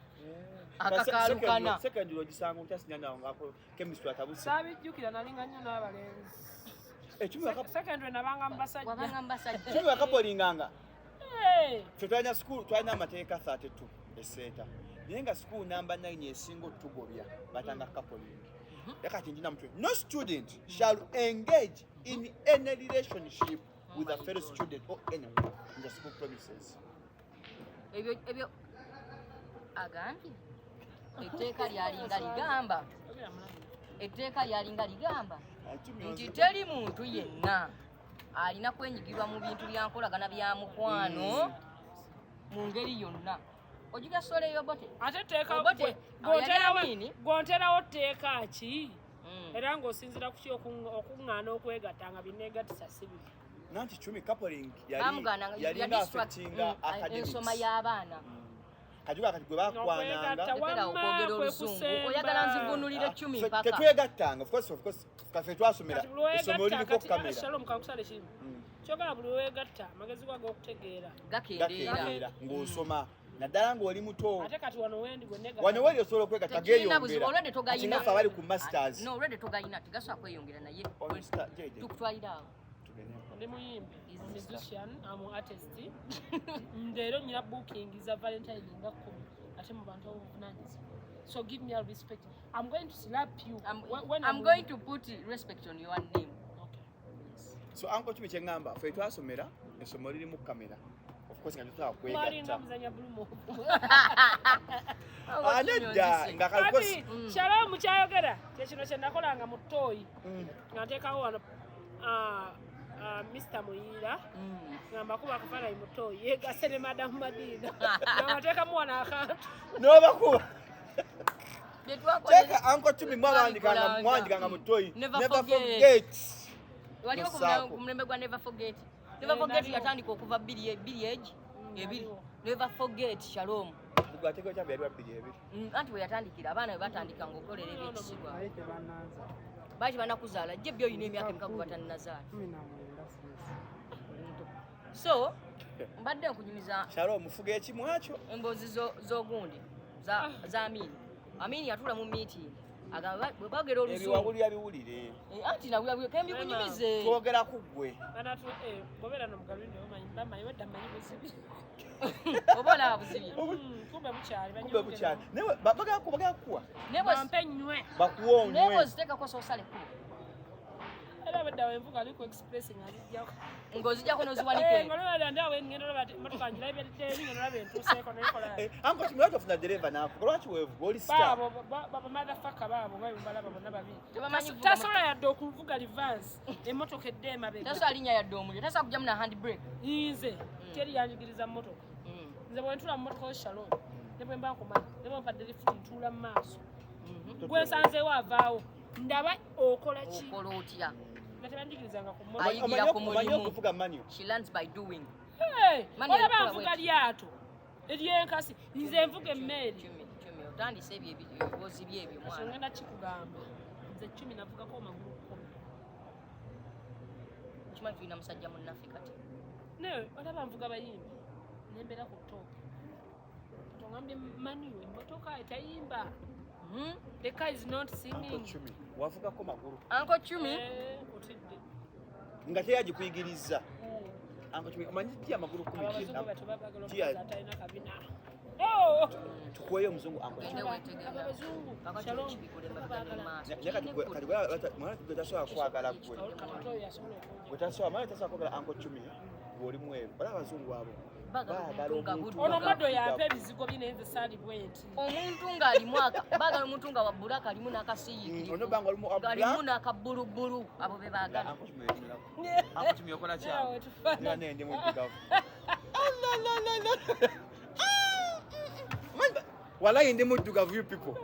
[SPEAKER 1] Akakalukana.
[SPEAKER 6] Second logisanga utyasinyana ngako chemistry atabuse.
[SPEAKER 2] Sabijjukira nalinga nnyo n'abalenzi. Secondary nabanga mbasajja.
[SPEAKER 1] Wabanga mbasajja.
[SPEAKER 6] Kimu akapolinganga.
[SPEAKER 2] Ffe
[SPEAKER 6] twalina school twalina amateeka 32 esseeta. Naye nga school number 9 esinga otugobya batanga kapoling. Yakati njina mutwe. No student shall engage in any relationship with a fellow student or anyone in the school premises.
[SPEAKER 1] Ebyo agambye. Etteeka lyalinga ligamba. Etteeka lyalinga ligamba. Nti teri muntu yenna alina kwenyigirwa mu bintu byankolagana bya mukwano mu ngeri yonna. Ojiga sole yo bote.
[SPEAKER 2] Ate teeka
[SPEAKER 1] bote.
[SPEAKER 2] Gonterawo tteeka ki? Era ng'osinzira ku ki okuŋŋaana okwegatta nga binneegattisa si bibi.
[SPEAKER 6] Nanti chumi coupling
[SPEAKER 1] yali
[SPEAKER 6] affectinga academics.
[SPEAKER 1] Ensoma y'abaana.
[SPEAKER 6] Kajuga kati gwe bakwananga
[SPEAKER 1] okwogera olusungu oyagala nzivunulire 10 mpaka
[SPEAKER 6] tetwegattanga of course kafe twasomera essomo liriko kamera
[SPEAKER 2] Shalom kakusale kimu kyogala buli weegatta amagezi go ag'okutegeera
[SPEAKER 6] gakendeera ng'osoma naddala ng'oli muto
[SPEAKER 2] ate kati wano wendi gwe
[SPEAKER 6] wano wendi osobola okwegatta geeyongera
[SPEAKER 1] olwedde
[SPEAKER 6] fe abali ku masters
[SPEAKER 1] no olwedde togayina tigasobola kweyongera naye tukutwalira awo
[SPEAKER 2] ndi muyimbi musician amu artist ndeero nyina booking za Valentine nga 10 ate mu bantu obuvunanyizibwa so give me a respect. I'm going to slap you when
[SPEAKER 1] I'm going to put respect on your name.
[SPEAKER 2] Okay.
[SPEAKER 6] So Uncle Chumi kyengamba fe twasomera essomo liri mu kamera of course nga tutaba kwegatta
[SPEAKER 2] malinga muzanya bulumo
[SPEAKER 6] anedda nga kalikosi
[SPEAKER 2] Shalom kyayogera kyekino kye nakolanga mu ttooyi nga nteekawo wano Mr. Muyira ngamba kuba akafaananyi mu ttooyi yeegase ne Madamu Madina nga bateekamu wano akantu
[SPEAKER 6] n'obakuba Cheka Uncle Chumi mwandikanga mu ttooyi never forget
[SPEAKER 1] waliwo ku mulembe gwa never forget yatandika okuva 2 age 2 never forget Shalom
[SPEAKER 6] gwateekwa kyabwe yali wa 2
[SPEAKER 1] anti we yatandikira abaana we batandika ng'okolera ebyekisibwa baaki banakuzaala jje byo oyina emyaka emikago batannazaala so mbadde nkunyumiza
[SPEAKER 6] Shalom mufuga ekimwakyo
[SPEAKER 1] emboozi z'ogundi za Amini yatula mu meeting agamba bwe bagera olusungu
[SPEAKER 6] ebiwabulira biwulire
[SPEAKER 1] anti nawulira kembikunyumize
[SPEAKER 6] twogera ku ggwe
[SPEAKER 2] banatu gobeera n'omugabi neomanyi bamanyi wedda manyi buzibi
[SPEAKER 1] oba olaba buzibi
[SPEAKER 2] kumbe bukyali
[SPEAKER 6] naye bagala kuwa
[SPEAKER 2] bampe nnywe
[SPEAKER 6] bakuwa onywe
[SPEAKER 1] naye bwoziteekako soosale kubo
[SPEAKER 2] era bedda wenvuga aliko expressing azijjako
[SPEAKER 1] ng'ozijjako n'oziwanike
[SPEAKER 2] ngolwala ndawe ngenda olaba motoka ngirabidde eri ngenda olaba entuuseeko nayekola
[SPEAKER 6] Uncle Chumi lwaki ofuna dereva naafu lwaki weevuga oli star
[SPEAKER 2] baba motherfucker baabo balaba bonna babiri
[SPEAKER 1] tebamanyi
[SPEAKER 2] tasobola yadde okuvuga reverse emmotoka edde emabega
[SPEAKER 1] tasobola linnya yadde omuliro tasobola kujjamu na handbrake
[SPEAKER 2] nze teri yanjigiriza mu mmotoka nze bwe ntula mu mmotoka Shalom ne bwe mba nkumanyi ne bwe mpadde lifuti ntuula mu maaso gwe nsanzeewo avaawo ndaba okola ki
[SPEAKER 1] okola otya
[SPEAKER 2] tebanjigirizanga ku
[SPEAKER 1] ayigira ku
[SPEAKER 6] omanyi
[SPEAKER 1] mulimu
[SPEAKER 6] okuvuga manual
[SPEAKER 1] she learns by doing
[SPEAKER 2] olaba nvuga lyato eryenkasi nze nvuga emmeeri
[SPEAKER 1] Chumi otandise ebyo ebiboozi byebyo mwana
[SPEAKER 2] ngenda kikugamba nze 10 navugako amagulu 10
[SPEAKER 1] kimanyi tulina musajja munnaffe kati
[SPEAKER 2] naye olaba nvuga bayimbi nembeera ku ttooka tongambye maniwe emmotoka etayimba the car is not singing.
[SPEAKER 6] Uncle Chumi wavugako magulu
[SPEAKER 1] Uncle Chumi
[SPEAKER 2] otidde
[SPEAKER 6] nga teyagikuyigiriza Uncle Chumi omanyi gye amagulu 10
[SPEAKER 2] atalina kabina
[SPEAKER 6] tukuweyo omuzungu Uncle Chumi mwana gwe tasobola kwagala gwe gwe tasobola Uncle Chumi ng'oli mweru bala abazungu abo
[SPEAKER 1] bagala omuntu nga
[SPEAKER 2] ono modo
[SPEAKER 1] buddugavu
[SPEAKER 2] yampa ebizigo binenze saali bwenti
[SPEAKER 1] omuntu ng'alimu bagala omuntu nga wabbulaka alimu n'akasiyikirivu
[SPEAKER 6] ono banga lumu
[SPEAKER 1] ng'alimu n'akabbulubbulu abo be baagala
[SPEAKER 7] Ankochumi okola kyawe.
[SPEAKER 6] Nina nende muddugavu wallahi ndi muddugavu you people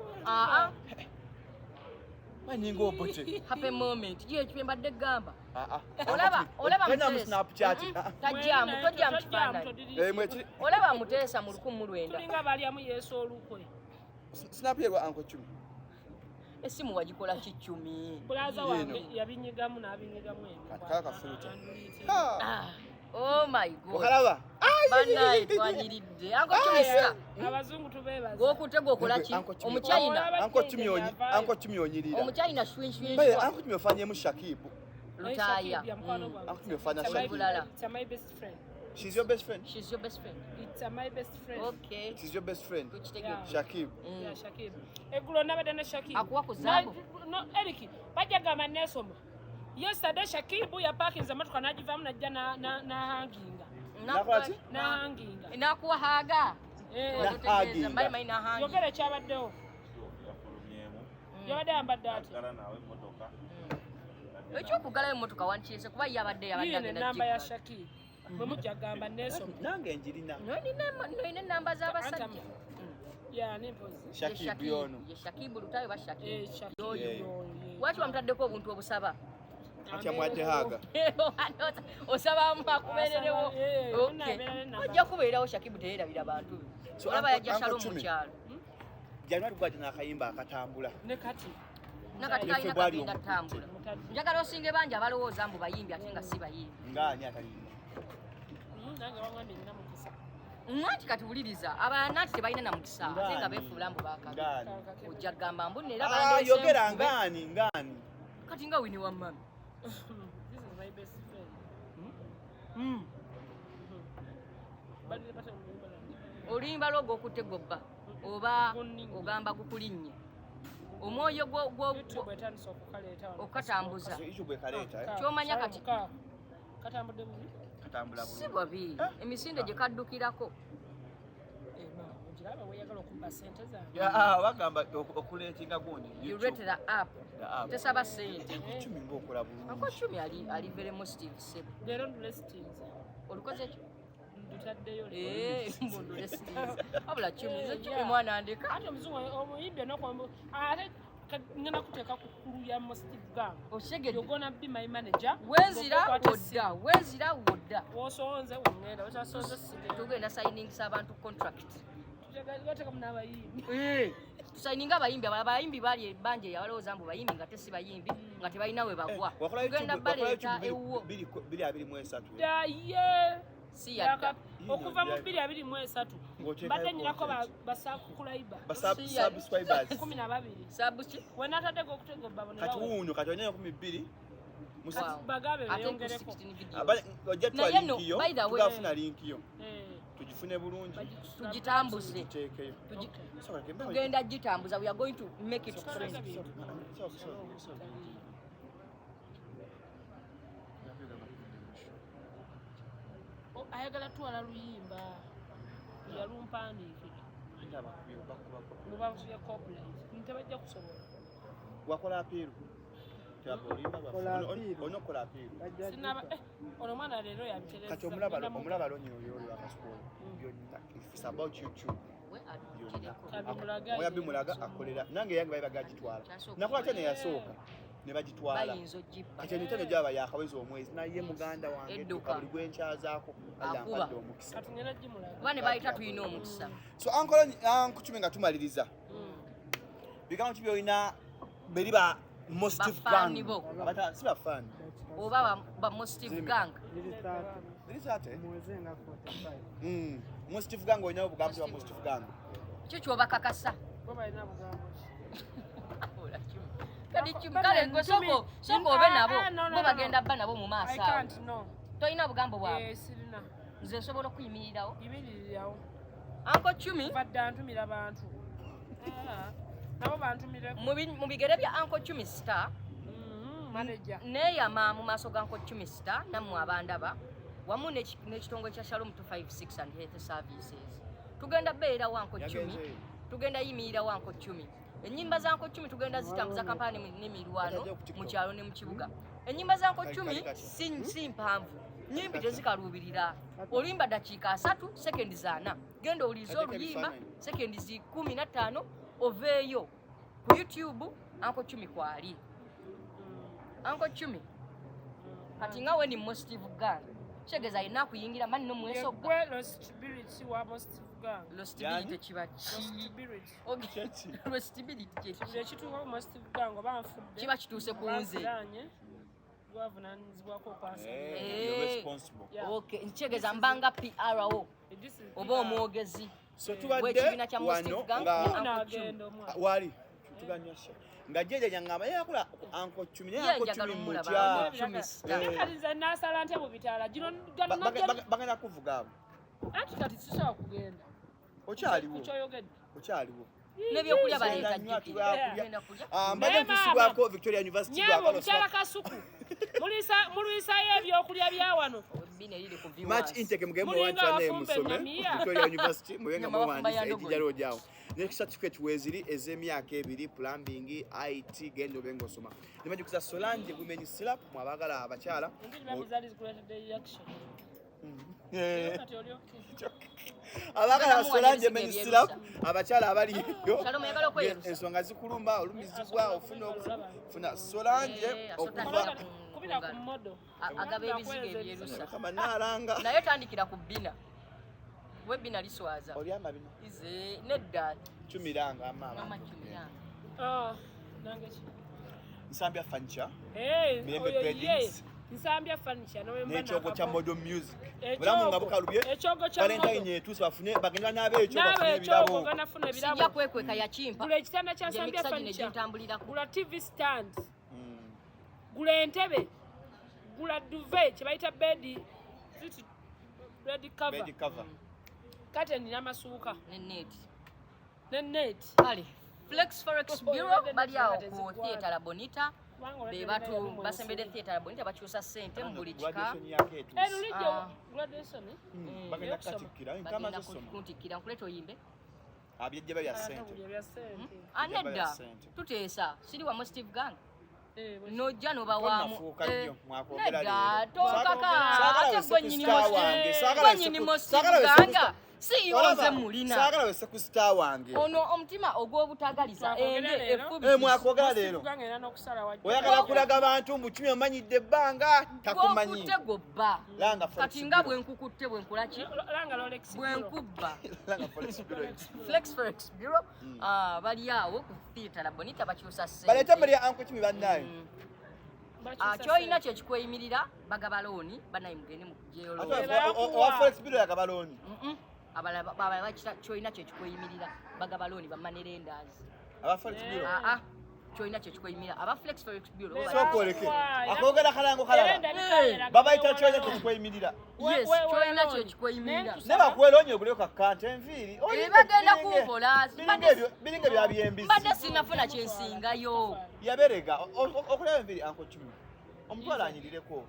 [SPEAKER 6] maninga obote
[SPEAKER 1] happy moment ye ekyo mbadde gamba
[SPEAKER 6] olaba
[SPEAKER 1] Muteesa.
[SPEAKER 6] mu Snapchat
[SPEAKER 1] tajjamu tojja mu kifaananyi
[SPEAKER 6] mweki
[SPEAKER 1] olaba Muteesa mu 1900
[SPEAKER 2] tulinga balyamu yesu olukwe
[SPEAKER 6] snap yerwa Ankochumi
[SPEAKER 1] essimu wagikola kiccumi
[SPEAKER 2] bulaza wange yabinyigamu n'abinyigamu
[SPEAKER 6] kala kafuta
[SPEAKER 1] oh my god
[SPEAKER 6] okalaba
[SPEAKER 1] bannaye twanyiridde Ankochumi sita
[SPEAKER 2] abazungu tubeebaza
[SPEAKER 1] gwokutte gwokola ki omuchina
[SPEAKER 6] Ankochumi onyirira
[SPEAKER 1] omuchina shwinshwinshwa
[SPEAKER 6] baye Ankochumi ofanyemu Shakib
[SPEAKER 1] lutaaya
[SPEAKER 6] Ankochumi ofanya
[SPEAKER 1] Shakib.
[SPEAKER 6] Shakib
[SPEAKER 1] Bulala.
[SPEAKER 2] It's my best friend.
[SPEAKER 6] she's your best friend
[SPEAKER 1] she's your best friend
[SPEAKER 2] It's my best friend.
[SPEAKER 1] okay
[SPEAKER 6] she's your best friend
[SPEAKER 1] tukitegeera
[SPEAKER 6] Shakib
[SPEAKER 2] Yeah, Shakib. Eggulo nabadde ne Shakib.
[SPEAKER 1] Akuwa ku zaabu?
[SPEAKER 2] No, Eric, bajja gamba nesoma. Yesterday Shakib yapakinze motoka n'agivaamu najja n'ahanginga.
[SPEAKER 6] nakwati
[SPEAKER 2] N'ahanginga.
[SPEAKER 1] nakuwa haga
[SPEAKER 6] Nahaginga.
[SPEAKER 1] mbayi nahangi
[SPEAKER 2] Yogera ekyabaddewo. Yabadde yambadde ati.
[SPEAKER 1] ekyokugalayo emmotoka wankiise kuba yabadde
[SPEAKER 2] Yine
[SPEAKER 1] agenda
[SPEAKER 2] namba ya Shakib. Bwe mujja gamba nesoma.
[SPEAKER 6] nange njirina
[SPEAKER 1] noyina enamba z'abasajja
[SPEAKER 2] Ya nimpozi.
[SPEAKER 6] Shakib yono
[SPEAKER 1] ye shakibu lutayo ba shakibu
[SPEAKER 2] Shakib.
[SPEAKER 6] Yeah.
[SPEAKER 1] waki bamutaddeko obuntu obusaba
[SPEAKER 6] atya mwadde haga
[SPEAKER 1] osaba akubeererewo
[SPEAKER 2] Asaba, nabeera ne
[SPEAKER 1] ojja kubeerawo shakibu teyeerabira bantu be
[SPEAKER 6] So,
[SPEAKER 1] olaba yajja
[SPEAKER 6] Uncle
[SPEAKER 1] shalo mu
[SPEAKER 6] Chumi.
[SPEAKER 1] kyalo
[SPEAKER 6] januari gwati n'akayimba akatambula
[SPEAKER 2] Ne kati.
[SPEAKER 1] nakati
[SPEAKER 6] Ye
[SPEAKER 1] kalina
[SPEAKER 6] February
[SPEAKER 1] kagenda
[SPEAKER 6] omukutte.
[SPEAKER 1] ttambula njagala osinge bangi abalowooza mbu bayimbi ate nga si bayimbi
[SPEAKER 6] ngaani atayimba
[SPEAKER 2] Nange wangambye nina mukisa.
[SPEAKER 1] nati kati wuliriza abanati tebalina na mukisa ate nga beefuula mbu bakaga
[SPEAKER 6] ngaani
[SPEAKER 1] ojja kugamba mbu nera
[SPEAKER 6] yogera ngaani
[SPEAKER 1] kati nga wini wammami
[SPEAKER 2] This is my best friend. Badde bata muyimba nange.
[SPEAKER 1] oluyimba lwo gw'okutte gobba oba ogamba gukulinnye omwoyo
[SPEAKER 2] YouTube etandise okukaleeta wano.
[SPEAKER 1] okatambuza
[SPEAKER 6] ekyo bwe kaleeta
[SPEAKER 1] ky'omanya kati
[SPEAKER 2] katambudde bubi.
[SPEAKER 6] katambula
[SPEAKER 1] si bwabi emisinde gye kaddukirako
[SPEAKER 2] Ogiraba weeyagala okubba ssente zange.
[SPEAKER 6] bagamba okuleetinga gundi
[SPEAKER 1] you rate the app tesaba ssente
[SPEAKER 6] kumi ngaokola bulungi
[SPEAKER 1] Ankochumi ali very positive sebe
[SPEAKER 2] Leero ndule sitiinza.
[SPEAKER 1] olikoze ekyo
[SPEAKER 2] Ndutaddeyo
[SPEAKER 1] mbundule sitiiza wabula cumi mwana ndeka
[SPEAKER 2] ate omuzungu omuyimbi onokwambu ate ngenda kuteeka ku kkulu ya Steve Gang.
[SPEAKER 1] okitegedde
[SPEAKER 2] You're gonna be my manager.
[SPEAKER 1] wenzira wodda
[SPEAKER 2] Wosonze wengenda otasonze sigenda.
[SPEAKER 1] tugenda sayiningisa abantu contract
[SPEAKER 2] Tuteekamu n'abayimbi.
[SPEAKER 1] tusayininga abayimbi abayimbi bali banje yabalowooza mbu bayimbi nga tesi bayimbi nga tebalina we bagwa tugenda baleeta ewuwo
[SPEAKER 6] 223
[SPEAKER 2] Ye.
[SPEAKER 1] si yadda
[SPEAKER 2] Okuva mu 2023 mbadde nyinako basaakukulaiba
[SPEAKER 6] subscribers
[SPEAKER 2] 12
[SPEAKER 1] sabuki
[SPEAKER 2] wenataddeko okutega babone
[SPEAKER 6] kati wuuno kati onyayo 12
[SPEAKER 1] Wow.
[SPEAKER 2] bagabe
[SPEAKER 1] ate
[SPEAKER 2] beyongereko
[SPEAKER 1] 16 videos
[SPEAKER 6] ojja
[SPEAKER 1] Naye
[SPEAKER 6] tuwa
[SPEAKER 1] no,
[SPEAKER 6] linkiyo
[SPEAKER 1] by the way-
[SPEAKER 6] tugafuna linkiyo tugifune bulungi
[SPEAKER 1] tugitambuze
[SPEAKER 6] tuteekeyo
[SPEAKER 1] tugenda gitambuza we are going to make it trend
[SPEAKER 2] ayagala twala luyimba yalumpandiikira mubavuye corporate ntebajja kusobola
[SPEAKER 6] wakola apiiru onokola apiiru
[SPEAKER 2] sinaba ono mwana leero yabitereza
[SPEAKER 6] kati omulaba lonyoyo akasukulu byonna it's about YouTube
[SPEAKER 1] we are
[SPEAKER 6] oya bimulaga akolera nange yange bayi bagagitwala nakola tene yasooka ne bagitwala
[SPEAKER 1] bayinza ogippa
[SPEAKER 6] kati enitone gyaba yakawezi omwezi naye muganda wange
[SPEAKER 1] Edduka.
[SPEAKER 6] buli gwenkyazaako ayampadde omukisa
[SPEAKER 2] kati ngenda gimulaga
[SPEAKER 1] kuba ne bayita tulina omukisa
[SPEAKER 6] so Ankochumi nga tumaliriza bigambo ki byolina beri ba Mostive Gang
[SPEAKER 1] Bafaani bo.
[SPEAKER 6] si bafaani
[SPEAKER 1] oba ba Mostive Gang
[SPEAKER 6] lirisate Mostive Gang olinawo obugambo bwa Mostive Gang
[SPEAKER 1] kyo kyobakakasa
[SPEAKER 2] bo balina bugambo
[SPEAKER 1] kati kale gwe sooka obe nabo bo bagenda bba nabo mu
[SPEAKER 2] I
[SPEAKER 1] maaso awo
[SPEAKER 2] can't no
[SPEAKER 1] tolina bugambo bwabwe
[SPEAKER 2] sirina
[SPEAKER 1] nze nsobola okuyimirirawo
[SPEAKER 2] yimirirawo
[SPEAKER 1] Ankochumi
[SPEAKER 2] badde antumira bantu nabo bantumire
[SPEAKER 1] mu bigere bya Ankochumi star
[SPEAKER 2] manager
[SPEAKER 1] neeyama mu maaso ga Ankochumi star nammwe abandaba wamu n'ekitongole kya Shalom 256 and Health Services. Tugenda beera wanko 10, tugenda yimirira wanko 10. Ennyimba za wanko 10 tugenda zitambuza kampani n'emirwano mu kyalo ne mu kibuga. Ennyimba za wanko 10 si mpanvu. Nyimbi tezikaluubirira. Olimba dakiika 3 sekondi 4. Genda oliza oluyimba sekondi 15 oveeyo ku YouTube Uncle 10 kwali. Uncle 10 kati nga we ni Steve Gang chegeza ina kuyingira mani no mweso
[SPEAKER 2] gwe Lostability wa Steve Gang.
[SPEAKER 1] Lostability kiba
[SPEAKER 2] Lostability
[SPEAKER 1] okay Lostability
[SPEAKER 2] kituuka mu Steve Gang banfudde
[SPEAKER 1] kiba kituuse ku nze
[SPEAKER 2] gwavunanyizibwako okwasa
[SPEAKER 1] okay nchegeza mbanga PRO oba omwogezi
[SPEAKER 6] so tubadde wano nga wali tuganyasha nga jeje nyangamba yakula Uncle 10 ne Uncle 10 mutya
[SPEAKER 2] kaliza nasala nte mu bitala gino
[SPEAKER 6] bagenda kuvuga abo
[SPEAKER 2] anti kati sisha kugenda
[SPEAKER 6] okyaliwo
[SPEAKER 1] nebyokulya baleeta
[SPEAKER 6] mbaje nkusibwako Victoria University
[SPEAKER 2] bwakalo kyala kasuku mulisa ebyokulya bya wano
[SPEAKER 6] match intake mugemo wancha ne musome Victoria University muyenga mwandisa ejijalo jao ne certificate weziri ezemyaka 2 plumbing IT gendo bengo soma nimaje kuza Solange women slap mwabagala abakyala abagala Solange women slap abakyala abali ensonga zikulumba olumizibwa ofuna Solange okuva
[SPEAKER 2] kubira ku modo
[SPEAKER 1] agabe ebizige ebyerusa
[SPEAKER 6] kama nalanga
[SPEAKER 1] naye tandikira ku bina webina liswaza
[SPEAKER 6] oli amabina
[SPEAKER 1] ize nedda
[SPEAKER 6] chumiranga mama
[SPEAKER 2] nange
[SPEAKER 6] nsambya furniture
[SPEAKER 2] mirembe beddings nsambya furniture no mbana
[SPEAKER 6] n'ekyogo kya model music bulamu nga bukalubye
[SPEAKER 2] ekyogo kya
[SPEAKER 6] Valentine yetuuse bafune bagenda n'abeekyogo bafune ebirabo
[SPEAKER 1] sijja kwekweka yakimpa
[SPEAKER 2] gula ekitanda kya nsambya furniture
[SPEAKER 1] ntambulirako
[SPEAKER 2] gula TV stand gula entebe gula duvet kyebayita bed cover curtain n'amasuuka ne net
[SPEAKER 1] kale Flex Forex Bureau bali awo ku Theatre La Bonita bebatu basembede Theatre La Bonita bakyusa ssente mu buli kika
[SPEAKER 2] lulijjo graduation
[SPEAKER 6] bagenda katikira nkama zosoma
[SPEAKER 1] kuntikira nkuleta oyimbe
[SPEAKER 6] abyejje bya ssente
[SPEAKER 1] anedda tuteesa siri wa Steve Gang nojja nobawamu nedda tokaka ate gwenyini Steve Gang si yoze mulina
[SPEAKER 6] sagala wese ku star wange
[SPEAKER 1] ono omutima ogw'obutagaliza ende efubi
[SPEAKER 6] mwakwogera leero oyagala kulaga abantu mu kimi omanyidde ebbanga takumanyi
[SPEAKER 1] gobba kati nga bwenkukutte bwenkulaki bwenkubba Flex Forex Bureau bali awo ku Theatre La Bonita bakyusa ssente
[SPEAKER 6] baleeta mbere ya Uncle 10 bannaye
[SPEAKER 1] kyoyina kyekikweyimirira bagaba looni banayi mugende mu jeero
[SPEAKER 6] owa Forex Bureau yagaba looni
[SPEAKER 1] abala kyoyina kyekikweyimirira bagaba looni bamanerenders
[SPEAKER 6] aba Forex Bureau
[SPEAKER 1] kyoyina kyekikweyimirira aba Flex Forex Bureau
[SPEAKER 6] sokoleke akoogera kalango kalala babayita kyoyina kyekikweyimirira
[SPEAKER 1] yes kyoyina kyekikweyimirira
[SPEAKER 6] ne bakwelonye oguleo kakante enviiri
[SPEAKER 1] bagenda kukola
[SPEAKER 6] biringa bya byembisi
[SPEAKER 1] mbadde sinafuna kyensingayo
[SPEAKER 6] yaberega okulaba enviiri Uncle 10 omutwala anyirireko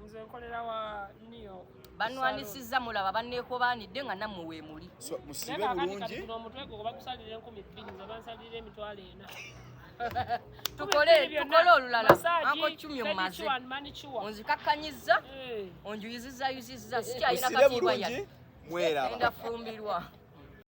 [SPEAKER 2] nze nkolera wa New York
[SPEAKER 1] banwanisizza mulaba banneekobaanidde nga nammwe weemuli
[SPEAKER 6] musibe bulungi
[SPEAKER 2] omutwe gwo bakusalira 2,000 nze bansalira emitwalo 4
[SPEAKER 1] tukole olulala Uncle 10 omumaze onzikakkanyizza onjuyizizza sikyayina
[SPEAKER 6] musibe bulungi mwera
[SPEAKER 1] endafumbirwa